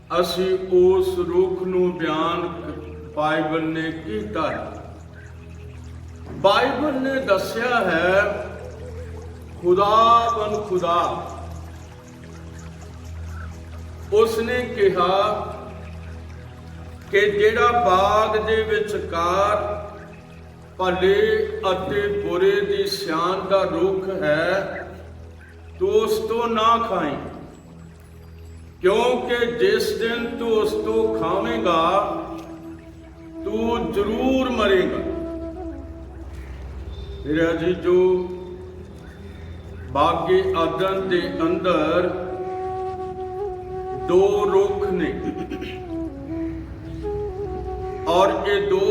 ਅਸੀਂ ਉਸ ਰੁੱਖ ਨੂੰ ਬਿਆਨ ਬਾਈਬਲ ਨੇ ਕੀਤਾ ਹੈ। ਬਾਈਬਲ ਨੇ ਦੱਸਿਆ ਹੈ ਖੁਦਾ ਬਨ ਖੁਦਾ ਉਸਨੇ ਕਿਹਾ ਕਿ ਜਿਹੜਾ ਬਾਗ ਦੇ ਵਿਚਕਾਰ ਭਲੇ ਅਤੇ ਬੁਰੇ ਦੀ ਸਿਆਣ ਦਾ ਰੁੱਖ ਹੈ ਤੂੰ ਉਸ ਤੋਂ ਨਾ ਖਾਈਂ, ਕਿਉਂਕਿ ਜਿਸ ਦਿਨ ਤੂੰ ਉਸ ਤੋਂ ਖਾਵੇਂਗਾ ਤੂੰ ਜ਼ਰੂਰ ਮਰੇਗਾ। ਮੇਰਾ ਜੀ, ਜੋ ਬਾਗੇ ਆਦਨ ਦੇ ਅੰਦਰ ਦੋ ਰੁੱਖ ਨੇ ਔਰ ਇਹ ਦੋ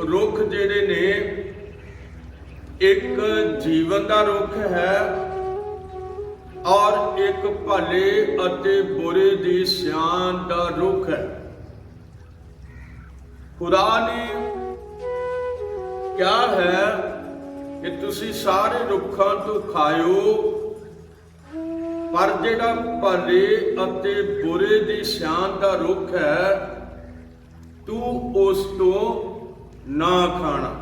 ਰੁੱਖ ਜਿਹੜੇ ਨੇ, ਇੱਕ ਜੀਵਨ ਦਾ ਰੁੱਖ ਹੈ ਔਰ ਇੱਕ ਭਲੇ ਅਤੇ ਬੁਰੇ ਦੀ ਸਿਆਣ ਦਾ ਰੁੱਖ ਹੈ। ਖੁਦਾ ਨੇ ਕਿਹਾ ਹੈ ਕਿ ਤੁਸੀਂ ਸਾਰੇ ਰੁੱਖਾਂ ਤੋਂ ਖਾਇਓ, ਪਰ ਜਿਹੜਾ ਭਲੇ ਅਤੇ ਬੁਰੇ ਦੀ ਸਿਆਣ ਦਾ ਰੁੱਖ ਹੈ ਤੂੰ ਉਸ ਤੋਂ ਨਾ ਖਾਣਾ,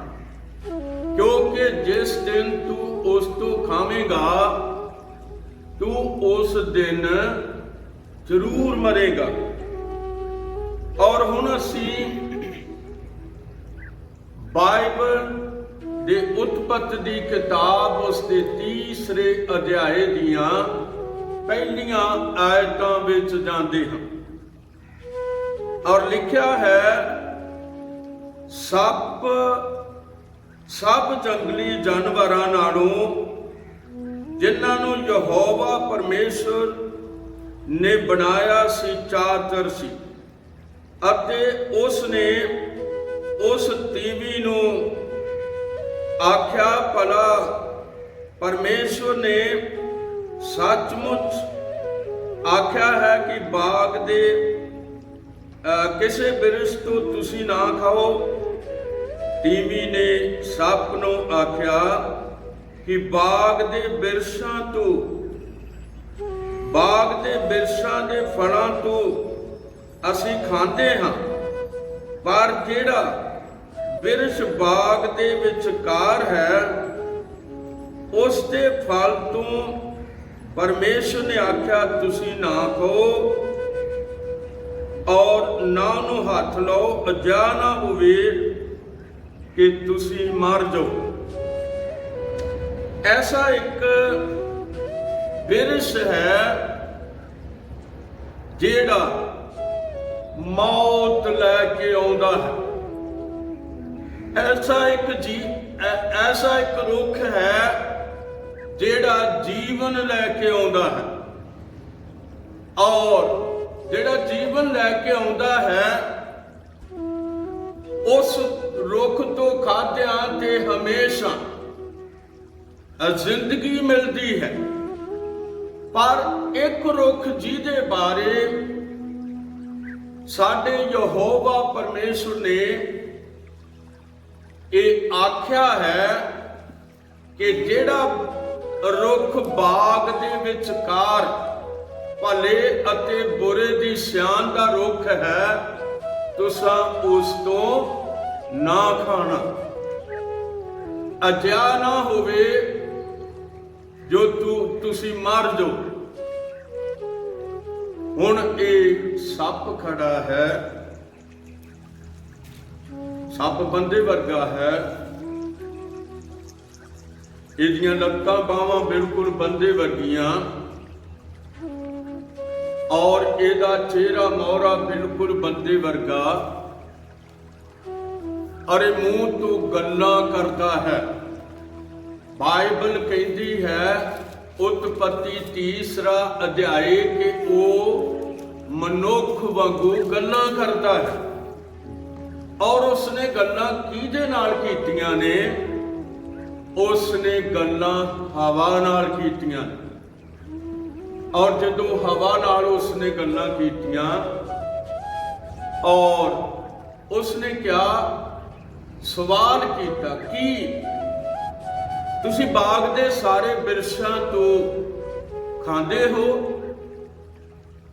ਕਿਉਂਕਿ ਜਿਸ ਦਿਨ ਤੂੰ ਉਸ ਤੋਂ ਖਾਵੇਂਗਾ ਤੂੰ ਉਸ ਦਿਨ ਜ਼ਰੂਰ ਮਰੇਗਾ। ਔਰ ਹੁਣ ਅਸੀਂ ਬਾਈਬਲ ਦੇ ਉਤਪਤ ਦੀ ਕਿਤਾਬ ਉਸ ਦੇ 30ਵੇਂ ਅਧਿਆਏ ਦੀਆਂ ਪਹਿਲੀਆਂ ਆਇਤਾਂ ਵਿੱਚ ਜਾਂਦੇ ਹਾਂ ਔਰ ਲਿਖਿਆ ਹੈ, ਸਭ ਜੰਗਲੀ ਜਾਨਵਰਾਂ ਨਾਲੋਂ ਜਿਨ੍ਹਾਂ ਨੂੰ ਯਹੋਵਾ ਪਰਮੇਸ਼ਰ ਨੇ ਬਣਾਇਆ ਸੀ ਚਾਤਰ ਸੀ, ਅਤੇ ਉਸ ਨੇ ਉਸ ਤੀਵੀ ਨੂੰ ਆਖਿਆ, ਭਲਾ ਪਰਮੇਸ਼ਰ ਨੇ ਸੱਚਮੁੱਚ ਆਖਿਆ ਹੈ ਕਿ ਬਾਗ ਦੇ ਕਿਸੇ ਬਿਰਛ ਤੋਂ ਤੁਸੀਂ ਨਾ ਖਾਓ। ਤੀਵੀ ਨੇ ਸੱਪ ਨੂੰ ਆਖਿਆ ਕਿ ਬਾਗ ਦੇ ਬਿਰਛਾਂ ਤੋਂ, ਬਾਗ ਦੇ ਬਿਰਛਾਂ ਦੇ ਫਲਾਂ ਤੋਂ ਅਸੀਂ ਖਾਂਦੇ ਹਾਂ, ਪਰ ਜਿਹੜਾ ਬਿਰਛ ਬਾਗ ਦੇ ਵਿਚਕਾਰ ਹੈ ਉਸ ਦੇ ਫਲ ਤੋਂ ਪਰਮੇਸ਼ਰ ਨੇ ਆਖਿਆ ਤੁਸੀਂ ਨਾ ਖਾਓ ਔਰ ਨਾ ਉਹਨੂੰ ਹੱਥ ਲਾਓ, ਅਜਿਹਾ ਨਾ ਹੋਵੇ ਕਿ ਤੁਸੀਂ ਮਰ ਜਾਓ। ਐਸਾ ਇੱਕ ਬਿਰਛ ਹੈ ਜਿਹੜਾ ਮੌਤ ਲੈ ਕੇ ਆਉਂਦਾ ਹੈ। ਐਸਾ ਇੱਕ ਰੁੱਖ ਹੈ ਜਿਹੜਾ ਜੀਵਨ ਲੈ ਕੇ ਆਉਂਦਾ ਹੈ, ਔਰ ਜਿਹੜਾ ਜੀਵਨ ਲੈ ਕੇ ਆਉਂਦਾ ਹੈ ਉਸ ਰੁੱਖ ਤੋਂ ਖਾਦਿਆਂ ਤੇ ਹਮੇਸ਼ਾ ਜ਼ਿੰਦਗੀ ਮਿਲਦੀ ਹੈ। ਪਰ ਇੱਕ ਰੁੱਖ ਜਿਹਦੇ ਬਾਰੇ ਸਾਡੇ ਯਹੋਵਾ ਪਰਮੇਸ਼ਰ ਨੇ ਇਹ ਆਖਿਆ ਹੈ ਕਿ ਜਿਹੜਾ ਰੁੱਖ ਬਾਗ ਦੇ ਵਿਚਕਾਰ ਭਲੇ ਅਤੇ ਬੁਰੇ ਦੀ ਸਿਆਣ ਦਾ ਰੁੱਖ ਹੈ, ਤੁਸੀਂ ਉਸ ਤੋਂ ਨਾ ਖਾਣਾ, ਅਜਿਹਾ ਨਾ ਹੋਵੇ ਜੋ ਤੁਸੀਂ ਮਰ ਜਾਓ। ਹੁਣ ਇਹ ਸੱਪ ਖੜਾ ਹੈ, ਸੱਪ ਬੰਦੇ ਵਰਗਾ ਹੈ, ਇਹਦੀਆਂ ਲੱਤਾਂ ਬਾਹਾਂ ਬਿਲਕੁਲ ਬੰਦੇ ਵਰਗੀਆਂ ਔਰ ਇਹਦਾ ਚਿਹਰਾ ਮੋਹਰਾ ਬਿਲਕੁਲ ਬੰਦੇ ਵਰਗਾ, ਅਰੇ ਮੂੰਹ ਤੋਂ ਗੱਲਾਂ ਕਰਦਾ ਹੈ। ਬਾਈਬਲ ਕਹਿੰਦੀ ਹੈ ਉਤਪਤੀ 30ਵਾਂ ਅਧਿਆਏ ਕਿ ਉਹ ਮਨੁੱਖ ਵਾਂਗੂ ਗੱਲਾਂ ਕਰਦਾ ਹੈ। ਔਰ ਉਸਨੇ ਗੱਲਾਂ ਕਿਹਦੇ ਨਾਲ ਕੀਤੀਆਂ ਨੇ? ਉਸਨੇ ਗੱਲਾਂ ਹਵਾ ਨਾਲ ਕੀਤੀਆਂ। ਔਰ ਜਦੋਂ ਹਵਾ ਨਾਲ ਉਸਨੇ ਗੱਲਾਂ ਕੀਤੀਆਂ ਔਰ ਉਸਨੇ ਕਿਹਾ, ਸਵਾਲ ਕੀਤਾ ਕਿ ਤੁਸੀਂ ਬਾਗ ਦੇ ਸਾਰੇ ਬਿਰਛਾਂ ਤੋਂ ਖਾਂਦੇ ਹੋ?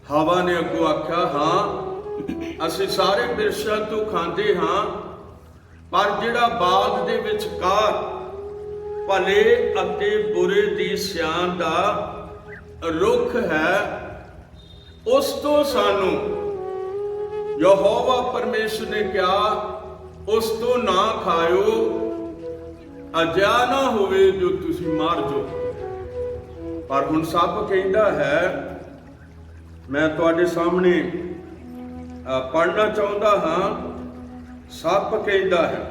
ਹਵਾ ਨੇ ਅੱਗੋਂ ਆਖਿਆ, ਹਾਂ ਅਸੀਂ ਸਾਰੇ ਬਿਰਛਾਂ ਤੋਂ ਖਾਂਦੇ ਹਾਂ, ਪਰ ਜਿਹੜਾ ਬਾਗ ਦੇ ਵਿਚਕਾਰ ਭਲੇ ਅਤੇ ਬੁਰੇ ਦੀ ਸਿਆਣ ਦਾ ਰੁੱਖ ਹੈ, ਉਸ ਤੋਂ ਸਾਨੂੰ ਯਹੋਵਾ ਪਰਮੇਸ਼ਰ ਨੇ ਕਿਹਾ, ਉਸ ਤੋਂ ਨਾ ਖਾਇਓ, ਅਜਿਹਾ ਨਾ ਹੋਵੇ ਜੋ ਤੁਸੀਂ ਮਰ ਜਾਓ। ਪਰ ਹੁਣ ਸੱਪ ਕਹਿੰਦਾ ਹੈ, ਮੈਂ ਤੁਹਾਡੇ ਸਾਹਮਣੇ ਪੜ੍ਹਨਾ ਚਾਹੁੰਦਾ ਹਾਂ। ਸੱਪ ਕਹਿੰਦਾ ਹੈ,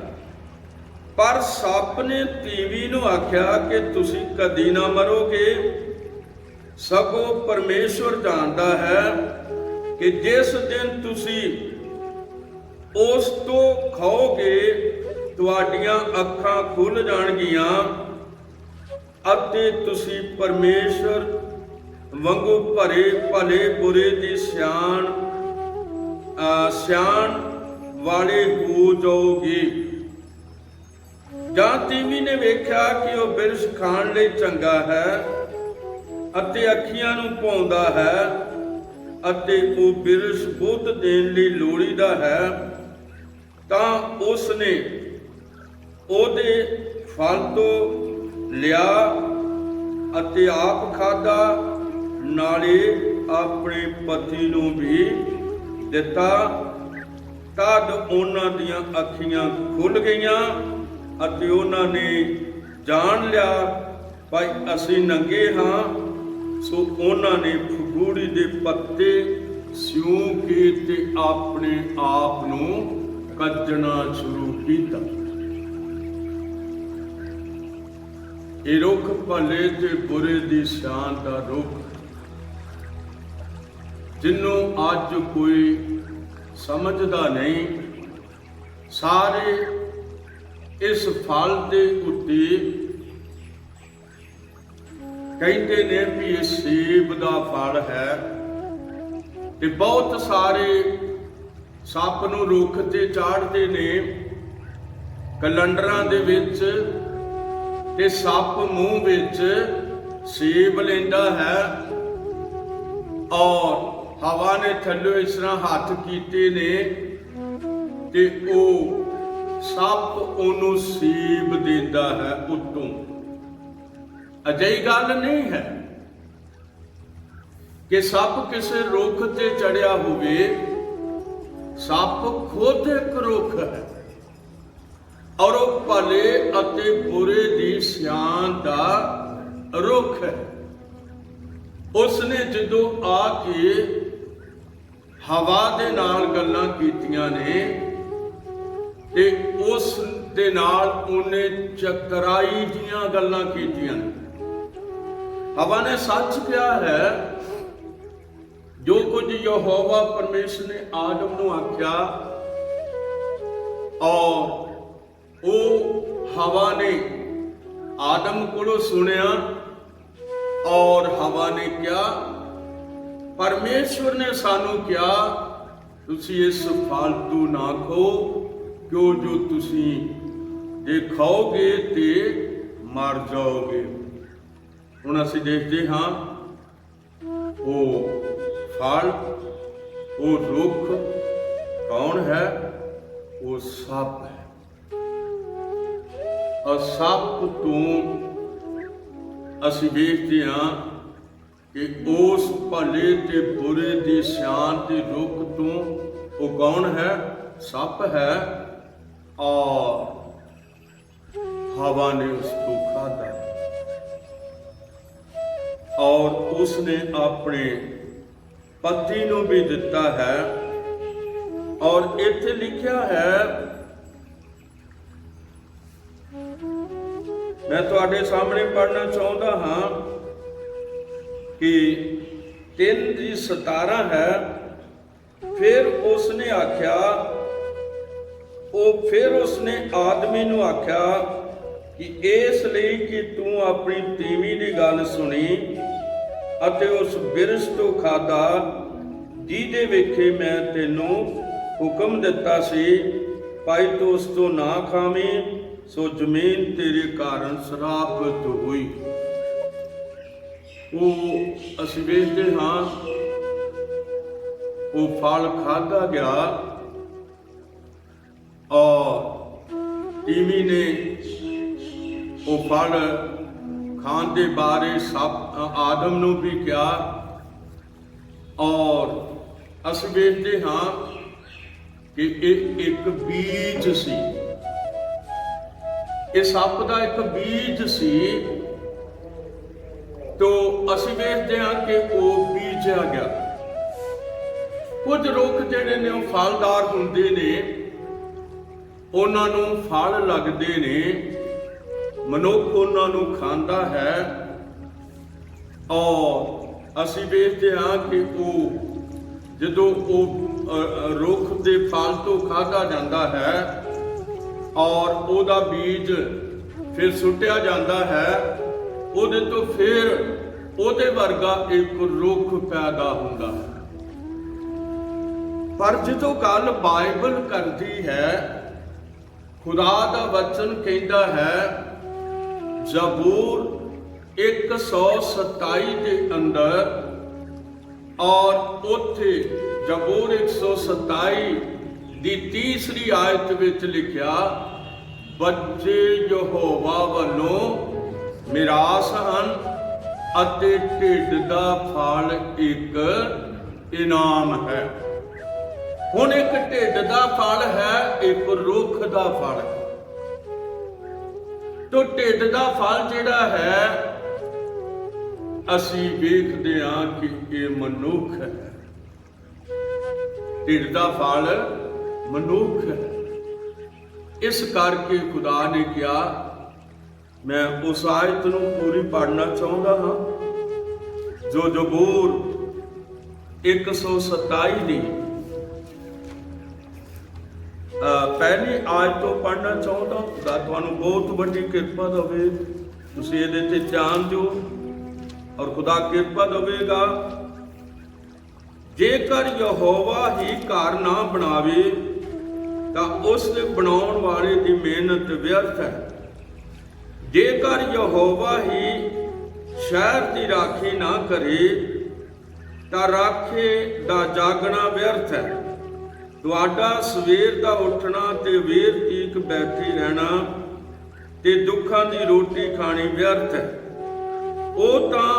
ਪਰ ਸੱਪ ਨੇ ਤੀਵੀ ਨੂੰ ਆਖਿਆ ਕਿ ਤੁਸੀਂ ਕਦੀ ਨਾ ਮਰੋਗੇ, ਸਗੋਂ ਪਰਮੇਸ਼ਵਰ ਜਾਣਦਾ ਹੈ ਕਿ ਜਿਸ ਦਿਨ ਤੁਸੀਂ ਉਸ ਤੋਂ ਖਾਓਗੇ ਤੁਹਾਡੀਆਂ ਅੱਖਾਂ ਖੁੱਲ ਜਾਣਗੀਆਂ ਅਤੇ ਤੁਸੀਂ ਪਰਮੇਸ਼ਵਰ ਵਾਂਗੂ ਭਲੇ ਬੁਰੇ ਦੀ ਸਿਆਣ ਵਾਲੇ ਹੋ ਜਾਓਗੇ। ਜਾਂ ਤੀਵੀ ਨੇ ਵੇਖਿਆ ਕਿ ਉਹ ਬਿਰਛ ਖਾਣ ਲਈ ਚੰਗਾ ਹੈ ਅਤੇ ਅੱਖੀਆਂ ਨੂੰ ਭਾਉਂਦਾ ਹੈ ਅਤੇ ਉਹ ਬਿਰਛ ਬੁੱਧ ਦੇਣ ਲਈ ਲੋੜੀਦਾ ਹੈ, ਤਾਂ ਉਸ ਨੇ ਉਹਦੇ ਫਲ ਤੋਂ ਲਿਆ ਅਤੇ ਆਪ ਖਾਧਾ, ਨਾਲੇ ਆਪਣੇ ਪਤੀ ਨੂੰ ਵੀ ਦਿੱਤਾ। ਤਦ ਉਹਨਾਂ ਦੀਆਂ ਅੱਖੀਆਂ ਖੁੱਲ ਗਈਆਂ ਅਤੇ ਉਹਨਾਂ ਨੇ ਜਾਣ ਲਿਆ ਭਾਈ ਅਸੀਂ ਨੰਗੇ ਹਾਂ। ਸੋ ਉਹਨਾਂ ਨੇ ਫਗੂੜੀ ਦੇ ਪੱਤੇ ਸਿਉਂ ਕੇ ਤੇ ਆਪਣੇ ਆਪ ਨੂੰ ਕੱਜਣਾ ਸ਼ੁਰੂ ਕੀਤਾ। ਇਹ ਰੁੱਖ ਭਲੇ ਤੇ ਬੁਰੇ ਦੀ ਸਿਆਣ ਦਾ ਰੁੱਖ, ਜਿਹਨੂੰ ਅੱਜ ਕੋਈ ਸਮਝਦਾ ਨਹੀਂ। ਸਾਰੇ ਇਸ ਫਲ ਦੇ ਉੱਤੇ ਕਹਿੰਦੇ ਨੇ ਵੀ ਇਹ ਸੇਬ ਦਾ ਫਲ ਹੈ, ਤੇ ਬਹੁਤ ਸਾਰੇ ਸੱਪ ਨੂੰ ਰੁੱਖ ਤੇ ਚਾੜਦੇ ਨੇ ਕੈਲੰਡਰਾਂ ਦੇ ਵਿੱਚ, ਤੇ ਸੱਪ ਮੂੰਹ ਵਿੱਚ ਸੇਬ ਲੈਂਦਾ ਹੈ ਔਰ ਹਵਾ ਨੇ ਥੱਲੇ ਇਸ ਤਰ੍ਹਾਂ ਹੱਥ ਕੀਤੇ ਨੇ ਤੇ ਉਹ ਸੱਪ ਉਹਨੂੰ ਸੇਬ ਦਿੰਦਾ ਹੈ ਉੱਤੋਂ। ਅਜਿਹੀ ਗੱਲ ਨਹੀਂ ਹੈ ਕਿ ਸੱਪ ਕਿਸੇ ਰੁੱਖ ਤੇ ਚੜਿਆ ਹੋਵੇ। ਸੱਪ ਖੁਦ ਇੱਕ ਰੁੱਖ ਹੈ ਔਰ ਉਹ ਭਲੇ ਅਤੇ ਬੁਰੇ ਦੀ ਸਿਆਣ ਦਾ ਰੁੱਖ ਹੈ। ਉਸਨੇ ਜਦੋਂ ਆ ਕੇ ਹਵਾ ਦੇ ਨਾਲ ਗੱਲਾਂ ਕੀਤੀਆਂ ਨੇ ਤੇ ਉਸ ਦੇ ਨਾਲ ਉਹਨੇ ਚਤਰਾਈ ਦੀਆਂ ਗੱਲਾਂ ਕੀਤੀਆਂ। ਹਵਾ ਨੇ ਸੱਚ ਕਿਹਾ ਹੈ, ਜੋ ਕੁਝ ਯਹੋਵਾ ਪਰਮੇਸ਼ਰ ਨੇ ਆਦਮ ਨੂੰ ਆਖਿਆ ਔਰ ਉਹ ਹਵਾ ਨੇ ਆਦਮ ਕੋਲੋਂ ਸੁਣਿਆ ਔਰ ਹਵਾ ਨੇ ਕਿਹਾ, ਪਰਮੇਸ਼ਵਰ ਨੇ ਸਾਨੂੰ ਕਿਹਾ ਤੁਸੀਂ ਇਸ ਫਲ ਤੋਂ ਨਾ ਖਾਓ, ਕਿਉਂ ਜੋ ਤੁਸੀਂ ਜੇ ਖਾਓਗੇ ਤੇ ਮਰ ਜਾਓਗੇ। ਹੁਣ ਅਸੀਂ ਦੇਖਦੇ ਹਾਂ ਉਹ ਫਲ, ਉਹ ਰੁੱਖ ਕੌਣ ਹੈ? ਉਹ ਸੱਪ ਹੈ। ਔਰ ਸੱਪ ਤੋਂ ਅਸੀਂ ਵੇਖਦੇ ਹਾਂ ਕਿ ਉਸ ਭਲੇ ਤੇ ਬੁਰੇ ਦੀ ਸਿਆਣ ਦੇ ਰੁੱਖ ਤੋਂ ਉਹ ਕੌਣ ਹੈ? ਸੱਪ ਹੈ। ਔਰ ਹਵਾ ਨੇ ਉਸ ਤੋਂ ਖਾਧਾ ਔਰ ਉਸਨੇ ਆਪਣੇ ਪਤੀ ਨੂੰ ਵੀ ਦਿੱਤਾ ਹੈ। ਔਰ ਇੱਥੇ ਲਿਖਿਆ ਹੈ, ਮੈਂ ਤੁਹਾਡੇ ਸਾਹਮਣੇ ਪੜ੍ਹਨਾ ਚਾਹੁੰਦਾ ਹਾਂ ਕਿ 3:17 ਹੈ। ਫਿਰ ਉਸਨੇ ਆਖਿਆ, ਫਿਰ ਉਸਨੇ ਆਦਮੀ ਨੂੰ ਆਖਿਆ ਕਿ ਇਸ ਲਈ ਕਿ ਤੂੰ ਆਪਣੀ ਤੀਵੀਂ ਦੀ ਗੱਲ ਸੁਣੀ ਅਤੇ ਉਸ ਬਿਰਛ ਤੋਂ ਖਾਧਾ ਜਿਹਦੇ ਵੇਖੇ ਮੈਂ ਤੈਨੂੰ ਹੁਕਮ ਦਿੱਤਾ ਸੀ, ਭਾਈ ਤੂੰ ਉਸ ਤੋਂ ਨਾ ਖਾਵੇਂ, ਸੋ ਜ਼ਮੀਨ ਤੇਰੇ ਕਾਰਨ ਸ਼ਰਾਬਤ ਹੋਈ। ਉਹ ਅਸੀਂ ਵੇਖਦੇ ਹਾਂ वो फल खाधा गया और तीवी ने वो फल खान के बारे सब आदम नूं भी कहा। और असीं वेखते हाँ कि एक बीज सी, ये सप का एक बीज सी। तो असीं वेखते हाँ कि वो बीजा गया। कुछ रुख जिहड़े ने वो फलदार हुंदे ने, उन्हां नूं फल लगदे ने, मनुख उन्हां नूं खांदा है। और असीं वेखते हाँ कि वो जदों रुख के फल तो खाधा जाता है और उहदा बीज फिर सुट्टिया जाता है, उहदे तो फिर उहदे वर्गा एक रुख पैदा हुंदा है। पर जदों गल बाइबल करती है, खुदा दा वचन कहता है जबूर 127 के अंदर, और उथे जबूर 127 की 3री आयत विच लिखिया, बच्चे यहोवा वल्लों मिरास हन अते ढिड दा फल एक इनाम है। हुण एक ढिड दा फल है, एक रुख दा फल है। तो ढिड दा फल जिहड़ा है, असीं वेखदे हां कि ये मनुख है। ढिड दा फल मनुख है। इस करके खुदा ने कहा, मैं उस आयत नूं पूरी पढ़ना चाहुंदा हां जो जबूर 127 दी पहली आयत तो पढ़ना चाहुंदा। खुदा तुहानूं बहुत वड्डी किरपा देवे, तुसीं इहदे ते ध्यान दिओ और खुदा किरपा देवेगा। जेकर यहोवा ही घर ना बनावे तां उस दे बनाउण वाले दी मेहनत व्यर्थ है। जेकर यहोवा ही शहर की राखी ना करे तां राखे दा जागना व्यर्थ है। तुहाडा सवेर दा उठना ते वेर तीक बैठे रहना ते दुखां दी रोटी खानी व्यर्थ है। वो तां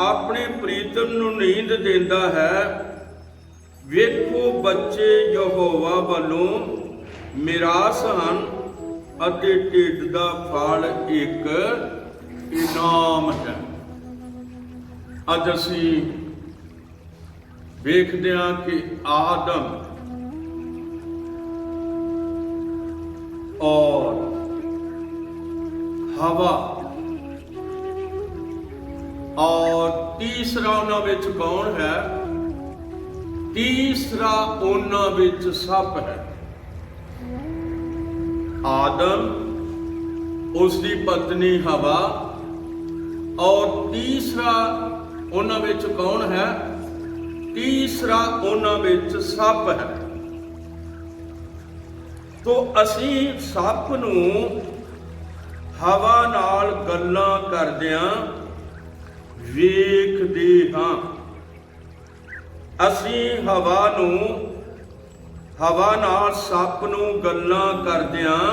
अपने प्रीतम नूं नींद देंदा है। वेखो बच्चे यहोवा वल्लों मिरास हन अते ढिड दा फल एक इनाम है। अज असीं वेखदे हां कि आदम और हवा और तीसरा उन्हां विच कौन है? तीसरा उन्हां विच सप है। आदम, उसकी पत्नी हवा, और तीसरा उन्हां विच कौन है? तीसरा उन्हां विच सप है। तो असीं सप नूं हवा नाल गल्लां करदिआं वेखदे हां। असीं हवा नाल सप नूं गल्लां करदिआं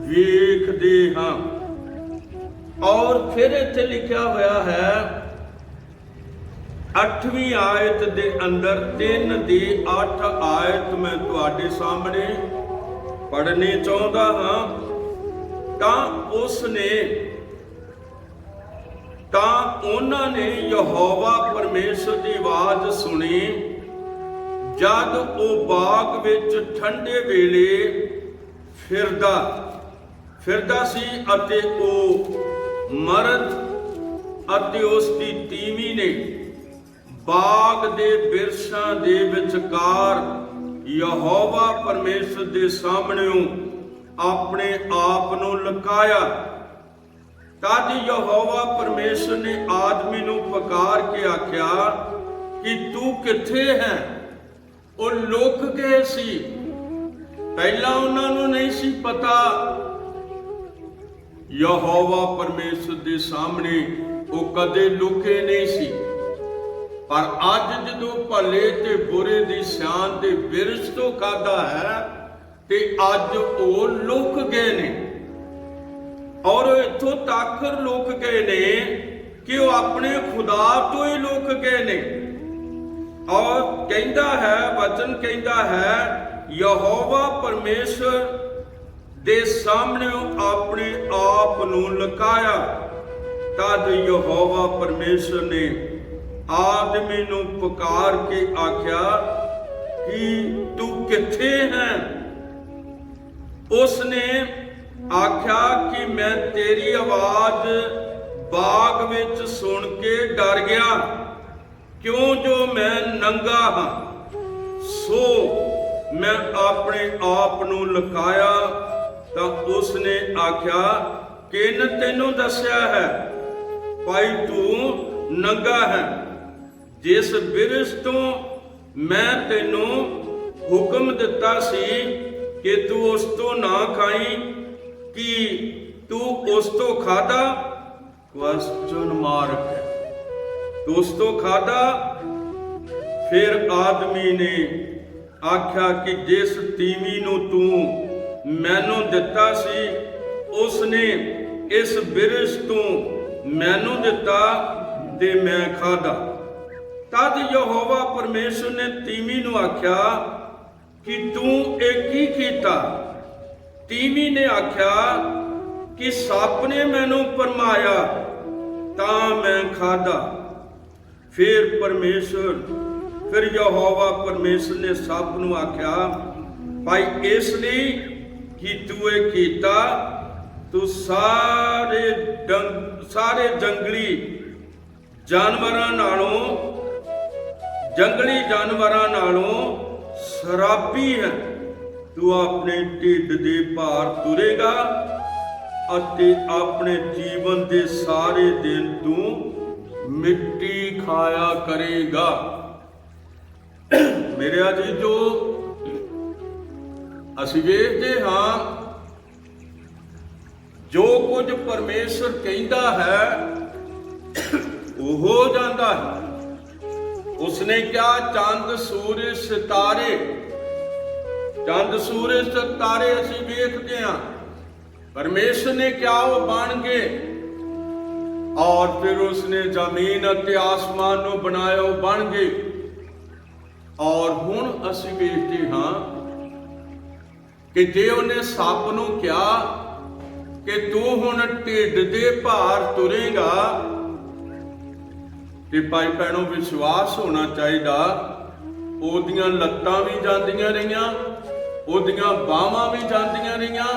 वेखदे हां। और फिर इत्थे लिखिआ होया है 8वीं आयत दे अंदर 3 दी 8 आयत मैं तुहाडे सामने पढ़ने चाहुंदा हां। उन्हां ने यहोवा परमेश्वर की आवाज सुनी जद वो बाग विच ठंडे वेले फिरदा सी अते वो मर्द अते उसकी तीवी ने बाग दे बिरछां दे विचकार यहोवा परमेश्वर दे सामणेओं अपने आप नूं लुकाया। तद यहोवा परमेश्वर ने आदमी नूं पुकार के आख्या कि तू किथे है? वो लुक गए सी। पहला उन्हां नूं नहीं सी पता। यहोवा परमेश्वर दे सामने वो कदे लुके नहीं सी। पर अज जदों भले ते बुरे दी सियान ते बिरछ तो खादा है ते अज वो लुक गए ने, और इथों तक लुक गए ने कि वो अपने खुदा तो ही लुक गए ने। और कहता है वचन कहता है यहोवा परमेश्वर दे सामने अपने आप नूं लुकाया। तद यहोवा परमेश्वर ने आदमी नूं पुकार के आख्या कि तू किथे है? उसने आख्या कि मैं तेरी आवाज बाग विच सुन के डर गया, क्यों जो मैं नंगा हाँ, सो मैं अपने आप नूं लुकाया। तां उसने आख्या किन तैनूं दस्या है भाई तू नंगा है? जिस बिरछ तो मैं तैनूं हुक्म दिता सी कि तू उस तो ना खाई, कि तू उस तो खादा? क्वेश्चन मार्क है। तू उस तो खादा? फिर आदमी ने आख्या कि जिस तीवी नूं तू मैनू दिता सी उसने इस बिरछ तो मैनू दिता ते मैं खादा। तद यहोवा परमेश्वर ने तीवी नूं आख्या कि तू एक की कीता? तीवी ने आख्या कि सप ने मैनू भरमाया तां मैं खादा। फिर यहोवा परमेश्वर ने सप नूं आख्या भाई इसलिए कि तू ये कीता, तू सारे जंगली जानवरां नालों शराबी है। तू अपने ढिड दे भार तुरेगा अते अपने जीवन दे सारे दिन तू मिट्टी खाया करेगा। मेरे अजीजो, असीं वेखदे हां जो कुछ परमेश्वर कहता है वो हो जाता है। उसने क्या चंद सूरज सितारे असीं वेखदे हां, परमेश्वर ने क्या वो बन गए। और फिर उसने जमीन अते आसमान नूं बनाया, वो बन गए। और हुण असीं वेखदे हां कि जे उन्हें सप नूं कहा कि तू हुण ढिड दे भार तुरेगा, ते भाई भैणों विश्वास होना चाहिए ओदियां लत्तां भी जांदियां रहियां, ओदियां बाहां भी जांदियां रहियां,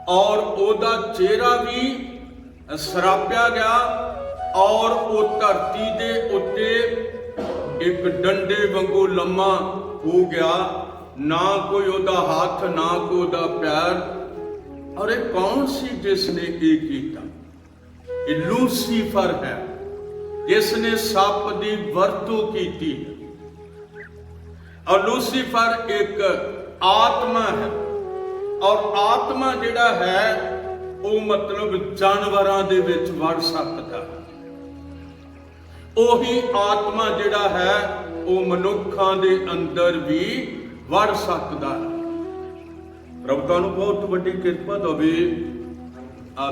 और ओदा चेहरा भी सरापिया गया, और वो धरती दे उत्ते एक डंडे वांगू लम्मा हो गया, ना कोई ओदा हाथ ना कोई ओदा पैर। और ये कौन सी जिसने ये किया? ये लूसीफर है जिसने सप की वरतों की। और लूसीफर एक आत्मा है, और आत्मा जिहड़ा है वो मतलब जानवरां दे विच वड़ सकदा है। ओही आत्मा जिहड़ा है वो मनुखां दे अंदर भी वड़ सकदा है। प्रभु तुहानूं बहुत वड्डी किरपा देवे।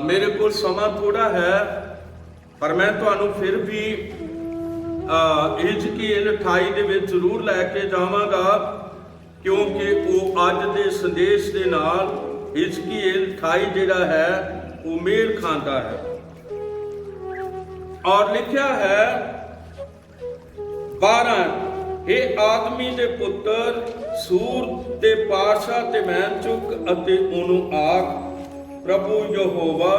मेरे कोल समा थोड़ा है, पर मैं तुहानूं फिर भी हिजकीएल 28 दे विच जरूर लैके जावांगा, क्योंकि वो अज दे संदेश दे नाल हिजकीएल 28 जिहड़ा है वो मेल खांदा है। और लिखिया है 12, हे आदमी दे पुत्र, सूर दे पातशाह ते मैन चुक अते ओनू आख, प्रभु यहोवा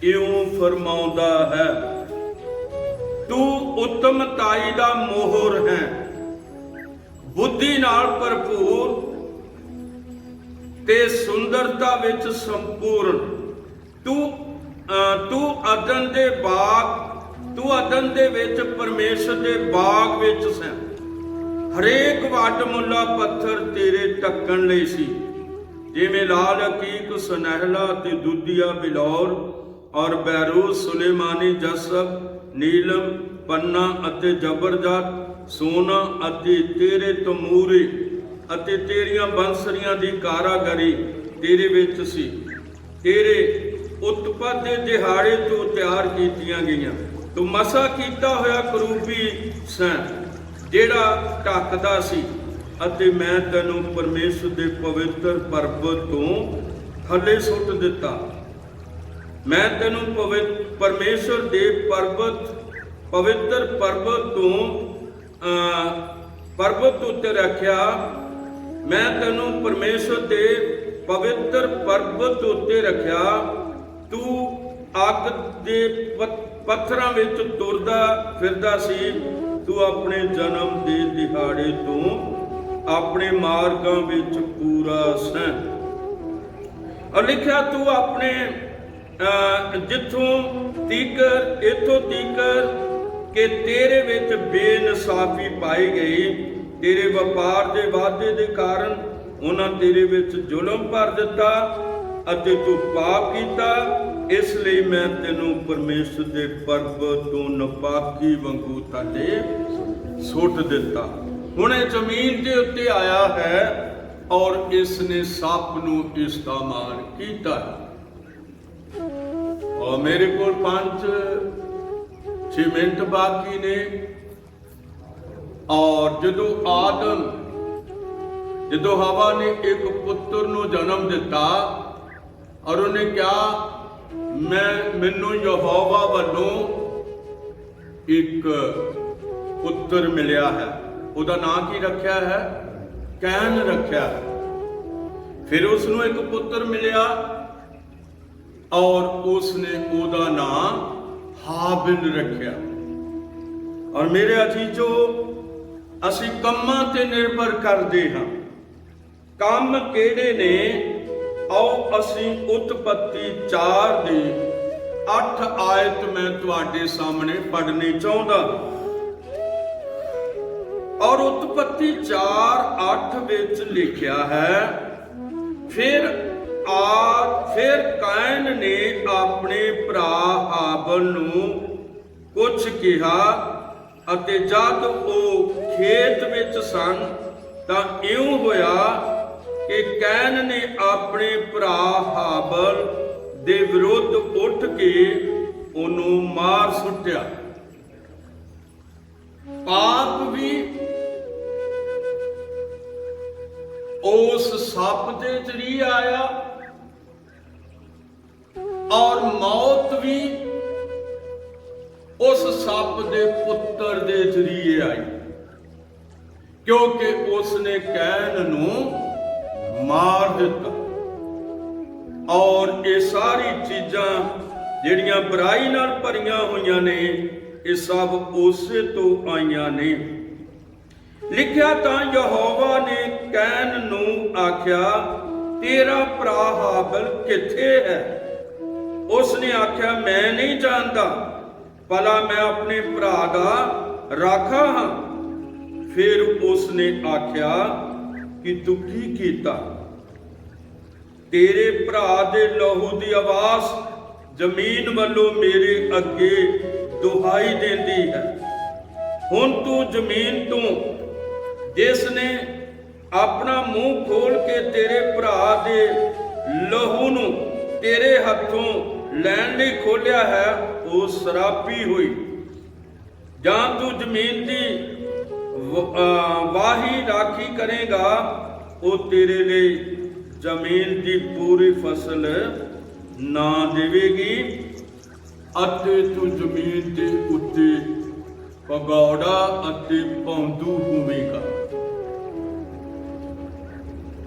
इउं फरमाउंदा है, तू उत्तमताई दा मोहर है, बुद्धि नाल भरपूर ते सुंदरता विच संपूर्ण। तू अदन दे विच परमेश्वर दे बाग विच सैं। हरेक वड मुल्ला पत्थर तेरे ढकण लई सी, जिवें लाल अकीक, सुनहला ते दुधिया बिलौर और बैरूस, सुलेमानी जसब, नीलम, ਪੰਨਾ ਅਤੇ ਜ਼ਬਰਦਸਤ ਸੋਨਾ ਅਤੇ ਤੇਰੇ ਤਮੂਰੇ ਅਤੇ ਤੇਰੀਆਂ ਬੰਸਰੀਆਂ ਦੀ ਕਾਰਾਗਰੀ ਤੇਰੇ ਵਿੱਚ ਸੀ। ਤੇਰੇ ਉਤਪਤ ਦੇ ਦਿਹਾੜੇ ਤੋਂ ਤਿਆਰ ਕੀਤੀਆਂ ਗਈਆਂ। ਤੂੰ ਮਸਾ ਕੀਤਾ ਹੋਇਆ ਕਰੂਬੀ ਸੈਂ ਜਿਹੜਾ ਢੱਕਦਾ ਸੀ, ਅਤੇ ਮੈਂ ਤੈਨੂੰ ਪਰਮੇਸ਼ਰ ਦੇ ਪਵਿੱਤਰ ਪਰਬਤ ਤੋਂ ਥੱਲੇ ਸੁੱਟ ਦਿੱਤਾ। ਮੈਂ ਤੈਨੂੰ ਪਰਮੇਸ਼ਰ ਦੇ ਪਵਿੱਤਰ ਪਰਬਤ ਉੱਤੇ ਰੱਖਿਆ। ਮੈਂ ਤੈਨੂੰ ਪਰਮੇਸ਼ਰ ਦੇ ਪਵਿੱਤਰ ਪਰਬਤ ਉੱਤੇ ਰੱਖਿਆ। ਤੂੰ ਅੱਗ ਦੇ ਪੱਥਰਾਂ ਵਿੱਚ ਤੁਰਦਾ ਫਿਰਦਾ ਸੀ। ਤੂੰ ਆਪਣੇ ਜਨਮ ਦੇ ਦਿਹਾੜੇ ਤੋਂ ਆਪਣੇ ਮਾਰਗਾਂ ਵਿੱਚ ਪੂਰਾ ਸੈਂ। ਔਰ ਲਿਖਿਆ ਤੂੰ ਆਪਣੇ ਇੱਥੋਂ ਤੀਕਰ ਕਿ ਤੇਰੇ ਵਿੱਚ ਬੇਇਨਸਾਫੀ ਪਾਈ ਗਈ। ਤੇਰੇ ਵਪਾਰ ਦੇ ਵਾਅਦੇ ਦੇ ਕਾਰਨ ਉਹਨਾਂ ਤੇਰੇ ਵਿੱਚ ਜ਼ੁਲਮ ਭਰ ਦਿੱਤਾ ਅਤੇ ਤੂੰ ਪਾਪ ਕੀਤਾ। ਇਸ ਲਈ ਮੈਂ ਤੈਨੂੰ ਪਰਮੇਸ਼ਰ ਦੇ ਪਰਬਤ ਤੋਂ ਨਾਪਾਕੀ ਵਾਂਗੂ ਥੱਲੇ ਸੁੱਟ ਦਿੱਤਾ। ਹੁਣ ਇਹ ਜ਼ਮੀਨ ਦੇ ਉੱਤੇ ਆਇਆ ਹੈ ਔਰ ਇਸ ਨੇ ਸੱਪ ਨੂੰ ਇਸ ਦਾ ਮਾਰ ਕੀਤਾ। ਔਰ ਮੇਰੇ ਕੋਲ 5-6 ਮਿੰਟ ਬਾਕੀ ਨੇ। ਔਰ ਜਦੋਂ ਹਵਾ ਨੇ ਇੱਕ ਪੁੱਤਰ ਨੂੰ ਜਨਮ ਦਿੱਤਾ ਔਰ ਉਹਨੇ ਕਿਹਾ ਮੈਨੂੰ ਯਹੋਵਾ ਵੱਲੋਂ ਇੱਕ ਪੁੱਤਰ ਮਿਲਿਆ ਹੈ। ਉਹਦਾ ਨਾਂ ਕੀ ਰੱਖਿਆ ਹੈ? ਕੈਨ ਰੱਖਿਆ। ਫਿਰ ਉਸ ਨੂੰ ਇੱਕ ਪੁੱਤਰ ਮਿਲਿਆ ਔਰ ਉਸਨੇ ਉਹਦਾ ਨਾਂ ਹਾਬਿਲ ਰੱਖਿਆ। ਔਰ ਮੇਰੇ ਅਜੀਜ਼ੋ, ਅਸੀਂ ਕੰਮਾਂ ਤੇ ਨਿਰਭਰ ਕਰਦੇ ਹਾਂ। ਕੰਮ ਕਿਹੜੇ ਨੇ? ਆਓ ਅਸੀਂ ਉਤਪੱਤੀ 4 ਦੀ 8 ਆਇਤ ਮੈਂ ਤੁਹਾਡੇ ਸਾਹਮਣੇ ਪੜ੍ਹਨੀ ਚਾਹੁੰਦਾ। ਔਰ ਉਤਪੱਤੀ 4:8 ਵਿੱਚ ਲਿਖਿਆ ਹੈ, ਫਿਰ ਕਾਇਨ ਨੇ ਆਪਣੇ ਭਰਾ ਹਾਬਲ ਨੂੰ ਕੁਝ ਕਿਹਾ, ਅਤੇ ਜਦ ਉਹ ਖੇਤ ਵਿੱਚ ਸਨ ਤਾਂ ਇਉਂ ਹੋਇਆ ਕਿ ਕੈਨ ਨੇ ਆਪਣੇ ਭਰਾ ਹਾਬਲ ਦੇ ਵਿਰੁੱਧ ਉੱਠ ਕੇ ਉਹਨੂੰ ਮਾਰ ਸੁੱਟਿਆ। ਪਾਪ ਵੀ ਉਸ ਸੱਪ ਦੇ ਜ਼ਰੀਏ ਆਇਆ ਔਰ ਮੌਤ ਵੀ ਉਸ ਸੱਪ ਦੇ ਪੁੱਤਰ ਦੇ ਜ਼ਰੀਏ ਆਈ, ਕਿਉਂਕਿ ਉਸਨੇ ਕੈਨ ਨੂੰ ਮਾਰ ਦਿੱਤਾ। ਔਰ ਇਹ ਸਾਰੀ ਚੀਜ਼ਾਂ ਜਿਹੜੀਆਂ ਬੁਰਾਈ ਨਾਲ ਭਰੀਆਂ ਹੋਈਆਂ ਨੇ, ਇਹ ਸਭ ਉਸੇ ਤੋਂ ਆਈਆਂ ਨੇ। ਲਿਖਿਆ ਤਾਂ ਯਹੋਵਾ ਨੇ ਕੈਨ ਨੂੰ ਆਖਿਆ, ਤੇਰਾ ਭਰਾ ਹਾਬਲ ਕਿੱਥੇ ਹੈ? ਉਸਨੇ ਆਖਿਆ, ਮੈਂ ਨਹੀਂ ਜਾਣਦਾ, ਭਲਾ ਮੈਂ ਆਪਣੇ ਭਰਾ ਦਾ ਰਾਖਾ ਹਾਂ। ਫਿਰ ਉਸਨੇ ਆਖਿਆ ਕਿ ਤੂੰ ਕੀ ਕੀਤਾ? ਤੇਰੇ ਭਰਾ ਦੇ ਲਹੂ ਦੀ ਆਵਾਜ਼ ਜ਼ਮੀਨ ਵੱਲੋਂ ਮੇਰੇ ਅੱਗੇ ਦੁਹਾਈ ਦਿੰਦੀ ਹੈ। ਹੁਣ ਤੂੰ ਜ਼ਮੀਨ ਤੋਂ, ਜਿਸ ਨੇ ਆਪਣਾ ਮੂੰਹ ਖੋਲ ਕੇ ਤੇਰੇ ਭਰਾ ਦੇ ਲਹੂ ਨੂੰ ਤੇਰੇ ਹੱਥੋਂ ਲੈਣ ਲਈ ਖੋਲਿਆ ਹੈ, ਉਹ ਸ਼ਰਾਪੀ ਹੋਈ। ਜਾਂ ਤੂੰ ਜ਼ਮੀਨ ਦੀ ਵਾਹੀ ਰਾਖੀ ਕਰੇਗਾ, ਉਹ ਤੇਰੇ ਲਈ ਜ਼ਮੀਨ ਦੀ ਪੂਰੀ ਫਸਲ ਨਾ ਦੇਵੇਗੀ, ਅਤੇ ਤੂੰ ਜ਼ਮੀਨ ਦੇ ਉੱਤੇ ਭਗੌੜਾ ਅਤੇ ਪੌਂਦੂ ਹੋਵੇਗਾ।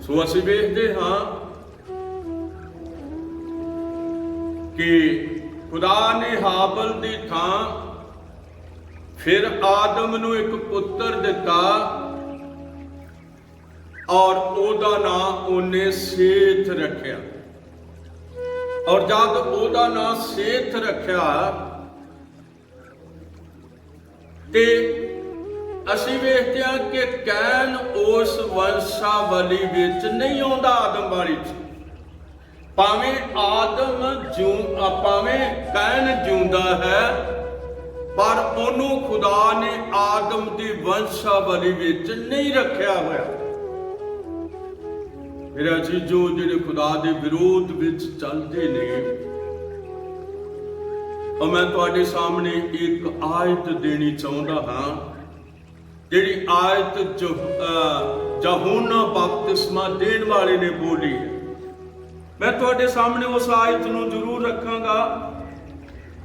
ਸੋ ਅਸੀਂ ਵੇਖਦੇ ਹਾਂ ਕਿ ਖੁਦਾ ਨੇ ਹਾਬਲ ਦੀ ਥਾਂ ਫਿਰ ਆਦਮ ਨੂੰ ਇੱਕ ਪੁੱਤਰ ਦਿੱਤਾ ਔਰ ਉਹਦਾ ਨਾਂ ਉਹਨੇ ਸੇਤ ਰੱਖਿਆ। ਔਰ ਜਦ ਉਹਦਾ ਨਾਂ ਸੇਤ ਰੱਖਿਆ ਤੇ ਅਸੀਂ ਵੇਖਦੇ ਹਾਂ ਕਿ ਕੈਨ ਉਸ ਵੰਸ਼ਾਵਲੀ ਵਿੱਚ ਨਹੀਂ ਆਉਂਦਾ ਆਦਮਵਾਲੀ ਚ। ਭਾਵੇਂ ਕੈਨ ਜਿਉਂਦਾ ਹੈ, ਪਰ ਉਹਨੂੰ ਖੁਦਾ ਨੇ ਆਦਮ ਦੀ ਵੰਸ਼ਾਵਲੀ ਵਿੱਚ ਨਹੀਂ ਰੱਖਿਆ ਹੋਇਆ। ਮੇਰਾ ਜੀਜੋ, ਜਿਹੜੇ ਖੁਦਾ ਦੇ ਵਿਰੋਧ ਵਿੱਚ ਚੱਲਦੇ ਨੇ, और मैं तुहाडे सामने एक आयत देनी चाहता हाँ, जिहड़ी आयत यूहन्ना बपतिस्मा देण वाले ने बोली है। मैं तुहाडे सामने उस आयत नूं जरूर रखांगा,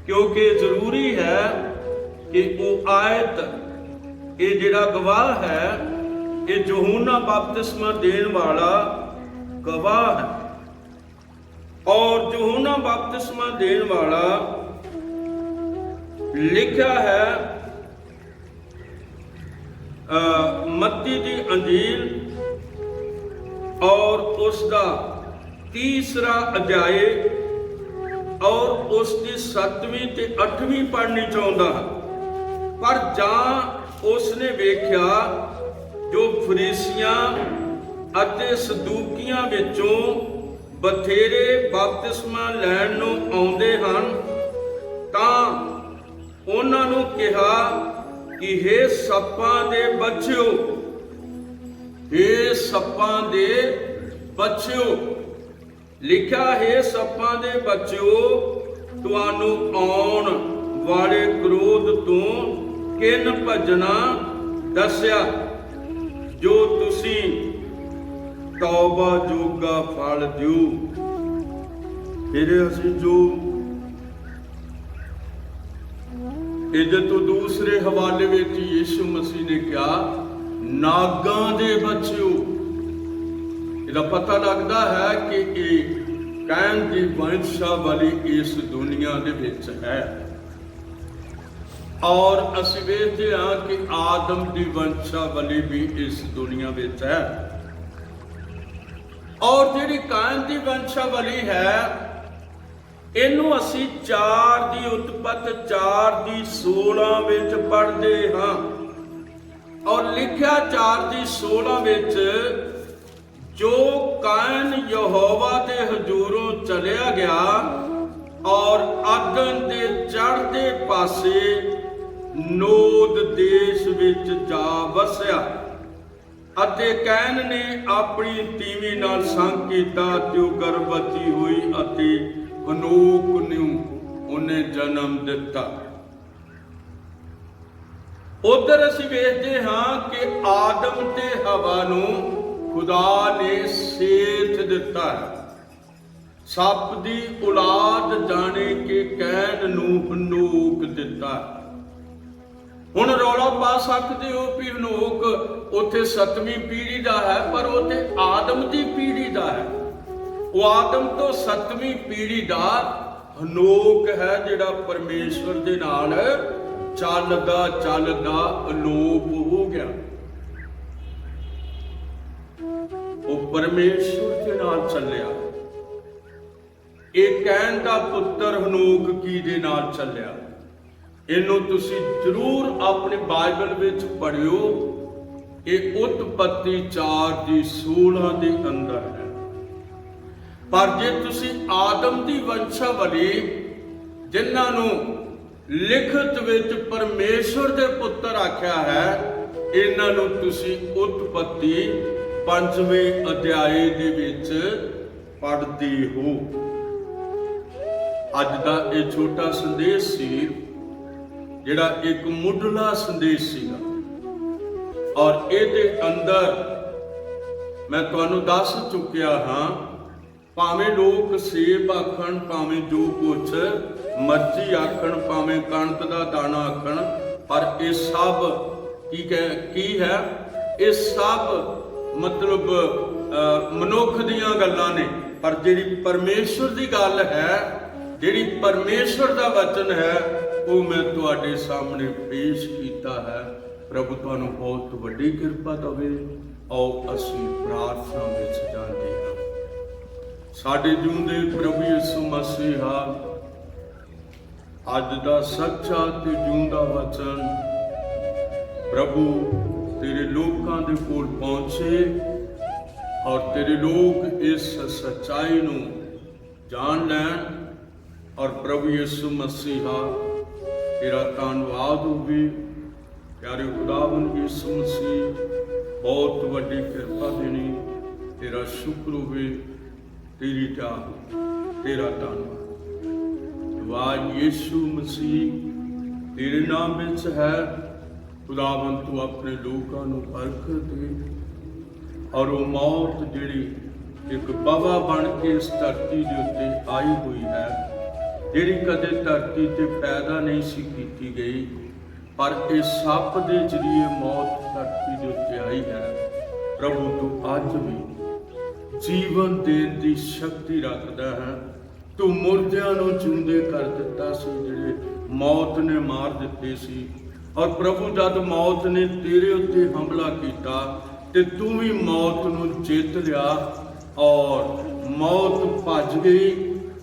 क्योंकि जरूरी है कि वो आयत, ये जिहड़ा गवाह है, ये यूहन्ना बपतिस्मा देण वाला गवाह है। और यूहन्ना बपतिस्मा देण वाला लिखा है मत्ती दी अंजील और उसका 3रा अध्याय और उसकी 7वीं ते 8वीं पढ़नी चाहता है। पर जां उसने वेख्या जो फरीसियां अते सदूकियां विचों बथेरे बपतिस्मा लैण नूं आउंदे हन, तां ਉਹਨਾਂ ਨੂੰ ਕਿਹਾ ਕਿ हे ਸੱਪਾਂ ਦੇ ਬੱਚਿਓ, हे ਸੱਪਾਂ ਦੇ ਬੱਚਿਓ, ਲਿਖਿਆ हे ਸੱਪਾਂ ਦੇ ਬੱਚਿਓ, ਤੁਹਾਨੂੰ ਆਉਣ ਵਾਲੇ ਕ੍ਰੋਧ ਤੋਂ ਕਿਨ ਭੱਜਣਾ ਦੱਸਿਆ, ਜੋ ਤੁਸੀਂ ਤੌਬਾ ਜੋਗਾ ਫਲ ਦਿਓ। ਫਿਰ ਅਸੀਂ ਜੋ ਇਹਦੇ ਤੋਂ ਦੂਸਰੇ ਹਵਾਲੇ ਵਿੱਚ ਯीशु मसीह ने कहा नागां दे बच्चों। ਇਹਦਾ ਪਤਾ ਲੱਗਦਾ ਹੈ ਕਿ ਇਹ कैन ਦੀ ਵੰਸ਼ਾਵਲੀ ਇਸ ਦੁਨੀਆ ਦੇ ਵਿੱਚ ਹੈ। और ਅਸੀਂ ਵੇਖਦੇ ਹਾਂ ਕਿ ਆਦਮ ਦੀ ਵੰਸ਼ਾਵਲੀ ਵੀ ਇਸ ਦੁਨੀਆ ਵਿੱਚ ਹੈ। और ਜਿਹੜੀ कैन ਦੀ ਵੰਸ਼ਾਵਲੀ ਹੈ, ਇਹਨੂੰ ਅਸੀਂ 4 ਦੀ ਉਤਪਤ 4 ਦੀ 16 ਵਿੱਚ ਪੜ੍ਹਦੇ ਹਾਂ। ਔਰ ਲਿਖਿਆ 4 ਦੀ 16 ਵਿੱਚ, ਜੋ ਕਾਇਨ ਯਹੋਵਾ ਦੇ ਹਜ਼ੂਰੋਂ ਚਲਿਆ ਗਿਆ ਔਰ ਆਦਨ ਦੇ ਚੜ੍ਹਦੇ ਪਾਸੇ ਨੋਦ ਦੇਸ਼ ਵਿੱਚ ਜਾ ਵਸਿਆ, ਅਤੇ ਕੈਨ ਨੇ ਆਪਣੀ ਤੀਵੀ ਨਾਲ ਸੰਗ ਕੀਤਾ ਤੇ ਉਹ ਗਰਭਵਤੀ ਹੋਈ ਅਤੇ ਹਨੋਕ ਨੂੰ ਉਹਨੇ ਜਨਮ ਦਿੱਤਾ। ਉਧਰ ਅਸੀਂ ਵੇਖਦੇ ਹਾਂ ਕਿ ਆਦਮ ਤੇ ਹਵਾ ਨੂੰ ਖੁਦਾ ਨੇ ਸੇਧ ਦਿੱਤਾ ਹੈ। ਸੱਪ ਦੀ ਔਲਾਦ ਜਾਣੇ ਕਿ ਕੈਨ ਨੂੰ ਹਨੋਕ ਦਿੱਤਾ। ਹੁਣ ਰੌਲਾ ਪਾ ਸਕਦੇ ਹੋ ਵੀ ਹਨੋਕ ਉੱਥੇ 7ਵੀਂ ਪੀੜ੍ਹੀ ਦਾ ਹੈ, ਪਰ ਉਹ ਤੇ ਆਦਮ ਦੀ ਪੀੜ੍ਹੀ ਦਾ ਹੈ। ਉਹ ਆਦਮ ਤੋਂ 7ਵੀਂ ਪੀੜ੍ਹੀ ਦਾ ਹਨੋਕ ਹੈ, ਜਿਹੜਾ ਪਰਮੇਸ਼ਵਰ ਦੇ ਨਾਲ ਚੱਲਦਾ ਚੱਲਦਾ ਅਲੋਪ ਹੋ ਗਿਆ। ਉਹ ਪਰਮੇਸ਼ਵਰ ਦੇ ਨਾਲ ਚੱਲਿਆ। ਇਹ ਕੈਨ ਦਾ ਪੁੱਤਰ ਹਨੋਕ ਕੀ ਦੇ ਨਾਲ ਚੱਲਿਆ। ਇਹਨੂੰ ਤੁਸੀਂ ਜ਼ਰੂਰ ਆਪਣੀ ਬਾਈਬਲ ਵਿੱਚ ਪੜ੍ਹਿਓ। ਇਹ ਉਤਪਤੀ 4 ਦੀ 16 ਦੇ ਅੰਦਰ ਹੈ। ਪਰ ਜੇ ਤੁਸੀਂ ਆਦਮ ਦੀ ਵੰਸ਼ਾਵਲੀ, ਜਿਨ੍ਹਾਂ ਨੂੰ ਲਿਖਤ ਵਿੱਚ ਪਰਮੇਸ਼ਵਰ ਦੇ ਪੁੱਤਰ ਆਖਿਆ ਹੈ, ਇਹਨਾਂ ਨੂੰ ਤੁਸੀਂ ਉਤਪਤੀ 5ਵੇਂ ਅਧਿਆਏ ਦੇ ਵਿੱਚ ਪੜ੍ਹਦੇ ਹੋ। ਅੱਜ ਦਾ ਇਹ ਛੋਟਾ ਸੰਦੇਸ਼ ਸੀ, ਜਿਹੜਾ ਇੱਕ ਮੁੱਢਲਾ ਸੰਦੇਸ਼ ਸੀਗਾ। ਔਰ ਇਹਦੇ ਅੰਦਰ ਮੈਂ ਤੁਹਾਨੂੰ ਦੱਸ ਚੁੱਕਿਆ ਹਾਂ, ਭਾਵੇਂ ਲੋਕ ਸੇਬ ਆਖਣ, ਭਾਵੇਂ ਜੋ ਕੁਛ ਮਰਜ਼ੀ ਆਖਣ, ਭਾਵੇਂ ਕਣਕ ਦਾ ਦਾਣਾ ਆਖਣ, ਪਰ ਇਹ ਸਭ ਕੀ ਹੈ? ਇਹ ਸਭ ਮਤਲਬ ਮਨੁੱਖ ਦੀਆਂ ਗੱਲਾਂ ਨੇ। ਪਰ ਜਿਹੜੀ ਪਰਮੇਸ਼ਵਰ ਦੀ ਗੱਲ ਹੈ, ਜਿਹੜੀ ਪਰਮੇਸ਼ਵਰ ਦਾ ਵਚਨ ਹੈ, ਉਹ ਮੈਂ ਤੁਹਾਡੇ ਸਾਹਮਣੇ ਪੇਸ਼ ਕੀਤਾ ਹੈ। ਪ੍ਰਭੂ ਤੁਹਾਨੂੰ ਬਹੁਤ ਵੱਡੀ ਕਿਰਪਾ ਦੇਵੇ। ਆਓ ਅਸੀਂ ਪ੍ਰਾਰਥਨਾ ਵਿੱਚ ਜਾਂਦੇ ਹਾਂ। ਸਾਡੇ ਜਿਉਂਦੇ ਪ੍ਰਭੂ ਯਿਸੂ ਮਸੀਹਾ, ਅੱਜ ਦਾ ਸੱਚਾ ਤੇ ਜਿਉਂਦਾ ਵਚਨ ਪ੍ਰਭੂ ਤੇਰੇ ਲੋਕਾਂ ਦੇ ਕੋਲ ਪਹੁੰਚੇ, ਔਰ ਤੇਰੇ ਲੋਕ ਇਸ ਸੱਚਾਈ ਨੂੰ ਜਾਣ ਲੈਣ। ਔਰ ਪ੍ਰਭੂ ਯਿਸੂ ਮਸੀਹਾ, तेरा धन्नवाद होवे। प्यारे खुदावन यीशु मसीह बहुत वड्डी कृपा देनी, तेरा शुक्र होवे, तेरी चाह, तेरा धन्नवाद। दुआ यीशु मसीह तेरे नाम विच है। खुदावन तू अपने लोगों को बरकत दे और वो मौत जिहड़ी एक बवा बन के इस धरती के उत्ते आई हुई है, जिहड़ी कदे धरती ते पैदा नहीं सी कीती गई, पर इस सप के जरिए मौत धरती के उत्ते आई है। प्रभु तू अज भी जीवन देने की शक्ति रखता है। तू मुर्दियां नूं जिंदे कर दिता सी, जिहड़े मौत ने मार दिते सी। और प्रभु जब मौत ने तेरे उत्ते हमला किया ते तू भी मौत नूं जित लिया और मौत भज गई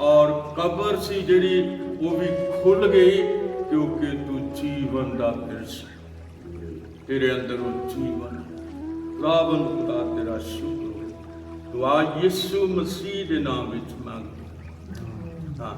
और कब्र सी जिहड़ी वो भी खुल गई, क्योंकि तू जीवन दा फिरस, तेरे अंदर वो जीवन। खुदावन खुदा तेरा शुक्र। दुआ यीशु मसीह के नाम विच मंग। हाँ।